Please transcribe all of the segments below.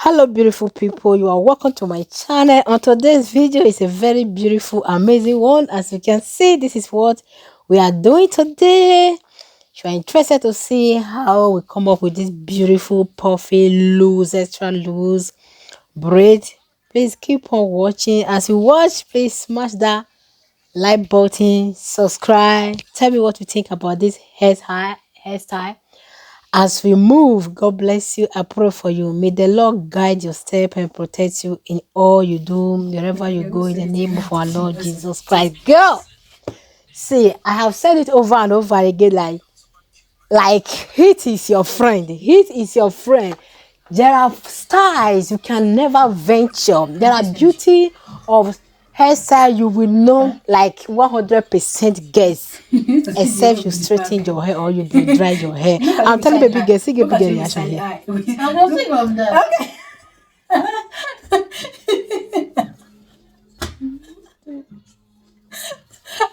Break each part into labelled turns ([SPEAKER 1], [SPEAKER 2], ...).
[SPEAKER 1] Hello beautiful people, you are welcome to my channel. On today's video is a very beautiful amazing one. As you can see, this is what we are doing today. If you are interested to see how we come up with this beautiful puffy loose extra loose braid, please keep on watching. As you watch, please smash that like button, subscribe, tell me what you think about this hairstyle. As we move, God bless you. I pray for you. May the Lord guide your step and protect you in all you do, wherever you go, in the name of our Lord Jesus Christ. Girl, see, I have said it over and over again, like heat is your friend. Heat is your friend. There are styles you can never venture. There are beauty of hairstyle you will know like 100% guess. Except you straighten your hair or you blow dry your hair. I'm telling baby girl, see baby girl reaction here.
[SPEAKER 2] I'm just thinking of that. Okay.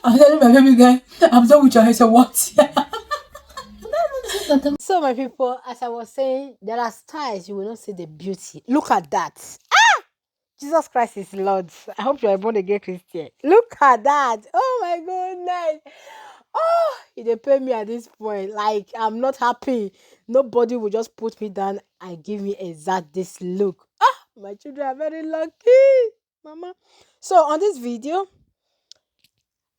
[SPEAKER 2] I'm telling my baby guy, I'm done with your hair. So what?
[SPEAKER 1] So my people, as I was saying, there are styles you will not see the beauty. Look at that. Jesus Christ is Lord. I hope you are born again Christian. Look at that. Oh my goodness. Oh, they pay me at this point. Like I'm not happy. Nobody will just put me down and give me exact this look. Ah, my children are very lucky, Mama. So on this video,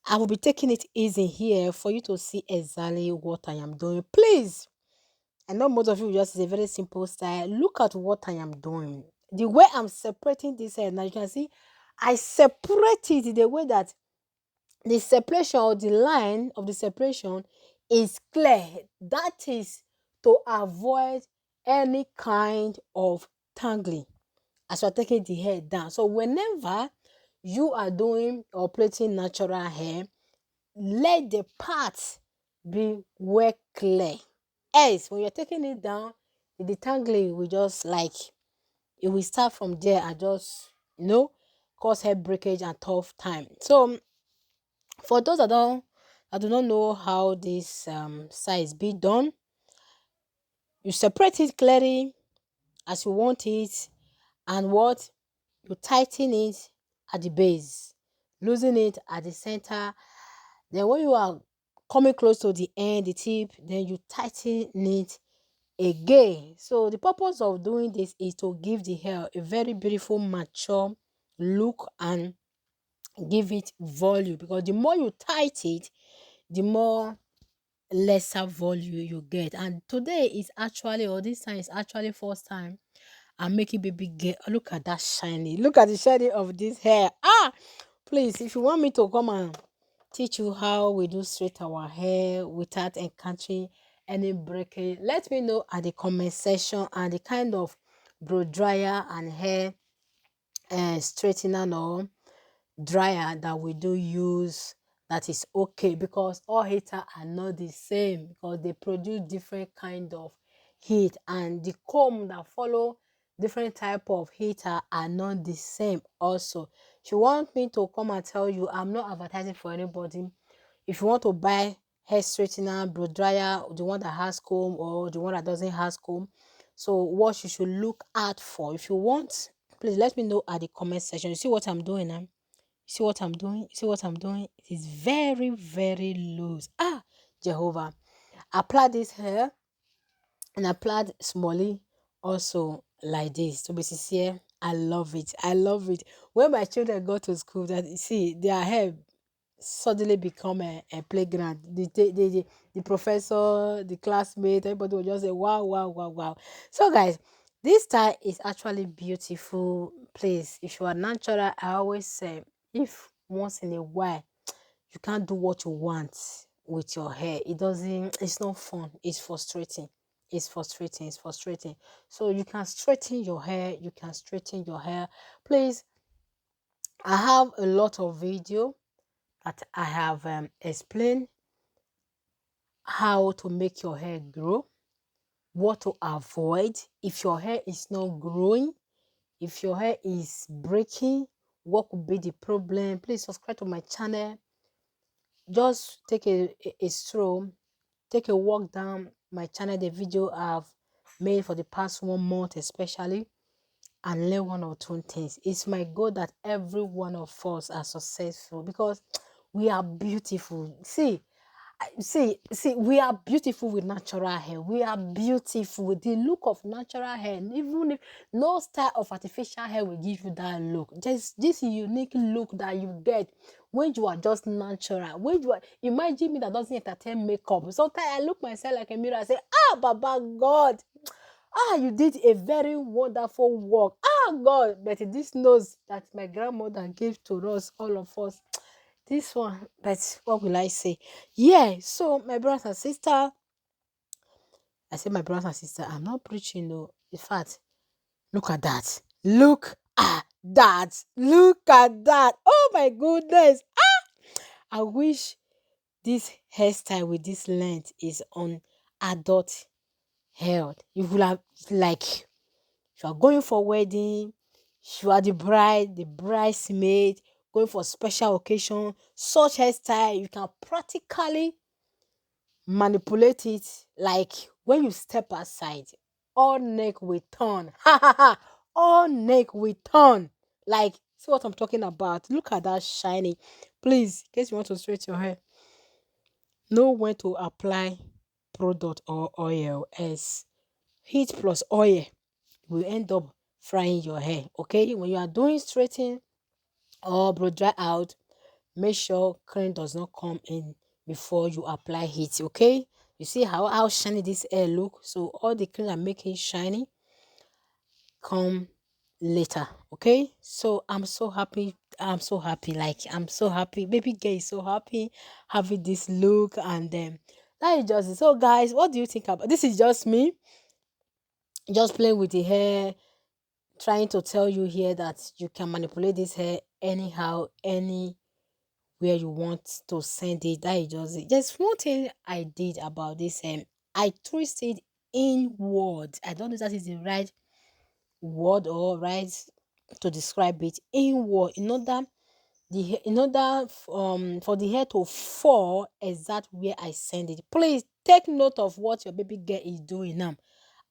[SPEAKER 1] I will be taking it easy here for you to see exactly what I am doing. Please, I know most of you just is a very simple style. Look at what I am doing. The way I'm separating this hair, now you can see I separate it the way that the separation or the line of the separation is clear. That is to avoid any kind of tangling as you're taking the hair down. So whenever you are doing or plating natural hair, let the parts be well clear. Else, when you're taking it down, the detangling will just like it will start from there and just cause hair breakage and tough time. So for those that do not know how this size be done, you separate it clearly as you want it, and what you tighten it at the base, loosen it at the center. Then when you are coming close to the end, the tip, then you tighten it again. So the purpose of doing this is to give the hair a very beautiful mature look and give it volume, because the more you tighten it, the more lesser volume you get. And today is actually, or this time is actually first time I'm making baby girl. Look at that shiny. Look at the shiny of this hair. Please, if you want me to come and teach you how we do straight our hair without encountering any breakage, let me know at the comment section, and the kind of blow dryer and hair straightener or dryer that we do use that is okay, because all heater are not the same, because they produce different kind of heat, and the comb that follow different type of heater are not the same also. If you want me to come and tell you, I'm not advertising for anybody. If you want to buy hair straightener, blow dryer, the one that has comb or the one that doesn't has comb, so what you should look out for, if you want, please let me know at the comment section. You see what I'm doing now? See what I'm doing? See what I'm doing? It is very, very loose. Jehovah. Apply this hair and applied smally also like this. To be sincere, I love it. I love it. When my children go to school, that see their hair suddenly become a playground. The professor, the classmate, everybody will just say, wow, wow, wow, wow. So guys, this style is actually beautiful. Please, if you are natural, I always say, if once in a while you can't do what you want with your hair, it's not fun, it's frustrating. It's frustrating. So you can straighten your hair, please. I have a lot of video that I have explained how to make your hair grow, what to avoid if your hair is not growing, if your hair is breaking, what could be the problem. Please subscribe to my channel. Just take a stroll, take a walk down my channel, the video I've made for the past 1 month especially, and learn one or two things. It's my goal that every one of us are successful because we are beautiful. See, we are beautiful with natural hair. We are beautiful with the look of natural hair. And even if no style of artificial hair will give you that look, just this unique look that you get when you are just natural. When you are, imagine me that doesn't entertain makeup. Sometimes I look myself like a mirror. I say, ah, Baba God, ah, you did a very wonderful work. Ah, God, but this nose that my grandmother gave to us, all of us, this one, but what will I say? Yeah, so my brothers and sister, I say my brothers and sister, I'm not preaching though. In fact, look at that. Look at that. Look at that. Oh my goodness. I wish this hairstyle with this length is on adult hair. You will have like you are going for wedding, you are the bride, the bridesmaid, going for special occasion, such hairstyle, you can practically manipulate it like when you step aside, all neck will turn. Ha ha ha! All neck will turn. Like, see what I'm talking about? Look at that shiny. Please, in case you want to straighten your hair, know when to apply product or oil as heat plus oil will end up frying your hair. Okay, when you are doing straightening or blow dry out, make sure cream does not come in before you apply heat. Okay, you see how shiny this hair look, so all the cream that make it shiny come later. Okay, so I'm so happy, like I'm so happy, baby girl is so happy having this look. And that is just it. So guys, what do you think about this? Is just me just playing with the hair, trying to tell you here that you can manipulate this hair anyhow, anywhere you want to send it. That is just it. Just one thing I did about this, I twisted inward. I don't know if that is the right word or right to describe it. Inward, for the hair to fall exact where I send it. Please take note of what your baby girl is doing now.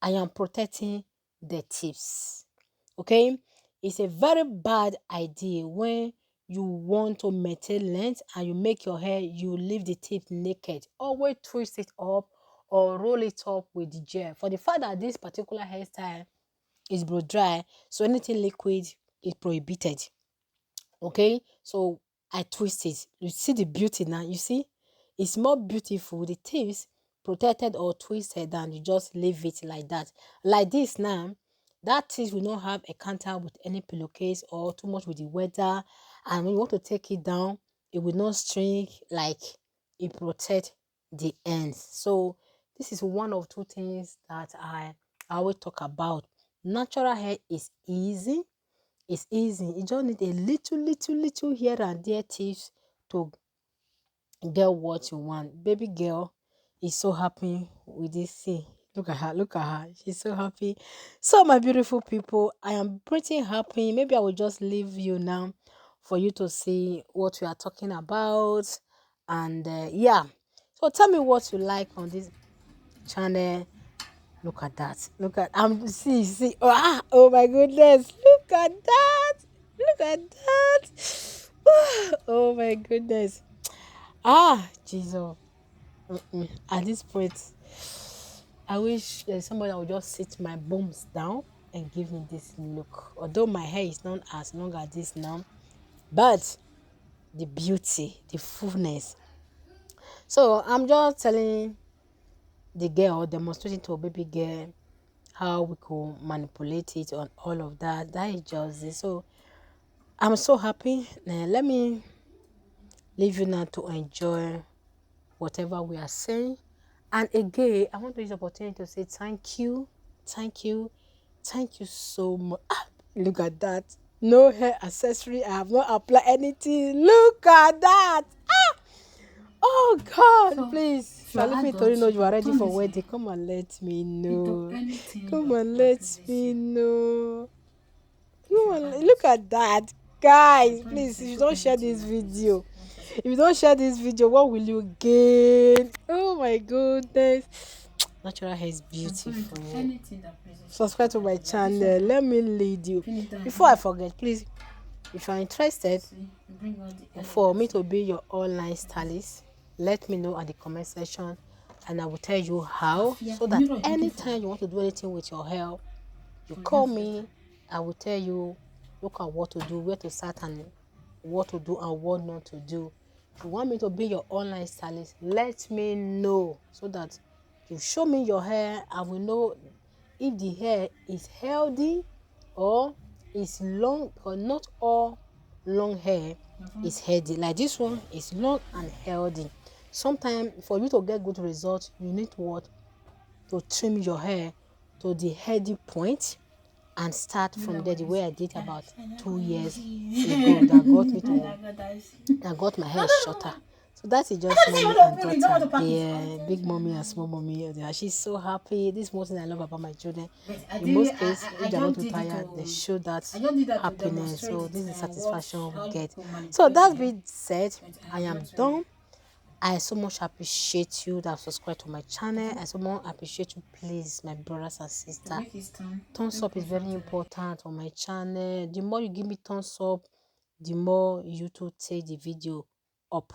[SPEAKER 1] I am protecting the tips. Okay, it's a very bad idea when you want to maintain length and you make your hair, you leave the tip naked. Always twist it up or roll it up with the gel. For the fact that this particular hairstyle is blow dry, so anything liquid is prohibited. Okay, so I twist it. You see the beauty now. You see, it's more beautiful. The tips protected or twisted than you just leave it like that. Like this now, that tips will not have a counter with any pillowcase or too much with the weather. And when you want to take it down, it will not string, like it protect the ends. So this is one of two things that I always talk about. Natural hair is easy. It's easy. You just need a little here and there tips to get what you want. Baby girl is so happy with this. See, look at her, look at her. She's so happy. So, my beautiful people, I am pretty happy. Maybe I will just leave you now for you to see what we are talking about. And yeah, so tell me what you like on this channel. Look at that. Look at see. Oh my goodness. Look at that. Look at that. Oh my goodness. Ah, Jesus. At this point, I wish there's somebody that would just sit my booms down and give me this look. Although my hair is not as long as this now, but the beauty, the fullness. So I'm just telling the girl, demonstrating to a baby girl how we could manipulate it on all of that. That is just it. So I'm so happy. Now, let me leave you now to enjoy whatever we are saying. And again, I want to use the opportunity to say thank you, thank you so much. Ah, look at that. No hair accessory. I have not applied anything. Look at that. Oh God,
[SPEAKER 2] So,
[SPEAKER 1] please.
[SPEAKER 2] if
[SPEAKER 1] If you are
[SPEAKER 2] you're
[SPEAKER 1] leaving to
[SPEAKER 2] adult,
[SPEAKER 1] know
[SPEAKER 2] you
[SPEAKER 1] you are
[SPEAKER 2] can
[SPEAKER 1] ready
[SPEAKER 2] turn
[SPEAKER 1] for
[SPEAKER 2] this
[SPEAKER 1] wedding,
[SPEAKER 2] hair
[SPEAKER 1] come and let me
[SPEAKER 2] into
[SPEAKER 1] know.
[SPEAKER 2] anything
[SPEAKER 1] Come
[SPEAKER 2] that
[SPEAKER 1] and
[SPEAKER 2] that
[SPEAKER 1] let
[SPEAKER 2] pleases
[SPEAKER 1] me
[SPEAKER 2] you.
[SPEAKER 1] know.
[SPEAKER 2] If
[SPEAKER 1] Come
[SPEAKER 2] you're
[SPEAKER 1] on, look
[SPEAKER 2] adult,
[SPEAKER 1] at that.
[SPEAKER 2] you can
[SPEAKER 1] Guys,
[SPEAKER 2] turn this
[SPEAKER 1] please,
[SPEAKER 2] hair
[SPEAKER 1] if you
[SPEAKER 2] into
[SPEAKER 1] don't share
[SPEAKER 2] anything
[SPEAKER 1] this
[SPEAKER 2] that pleases
[SPEAKER 1] video,
[SPEAKER 2] you. Once I
[SPEAKER 1] if you don't share this video, what will you gain? Oh my goodness. Natural hair is beautiful.
[SPEAKER 2] Anything that pleases
[SPEAKER 1] Subscribe to my channel. Let me lead you. Before I forget, please, if you're interested for me to be your online stylist, let me know at the comment section and I will tell you how, so that anytime you want to do anything with your hair, you call me. I will tell you, look at what to do, where to start, and what to do and what not to do. If you want me to be your online stylist, let me know, so that you show me your hair. I will know if the hair is healthy or is long, or not all long hair is healthy. Like this one is long and healthy. Sometimes for you to get good results, you need to trim your hair to the healthy point and start from there, the way I did about 2 years ago, that got my hair shorter. So that is just mommy and daughter. The big mommy and small mommy. She's so happy. This is one thing I love about my children. In most cases, if they're not too tired, they show that happiness. So this is satisfaction we get. So that being said, I am done. I so much appreciate you that subscribe to my channel. I so much appreciate you, please, my brothers and sisters. Thumbs up is very important on my channel. The more you give me thumbs up, the more YouTube take the video up.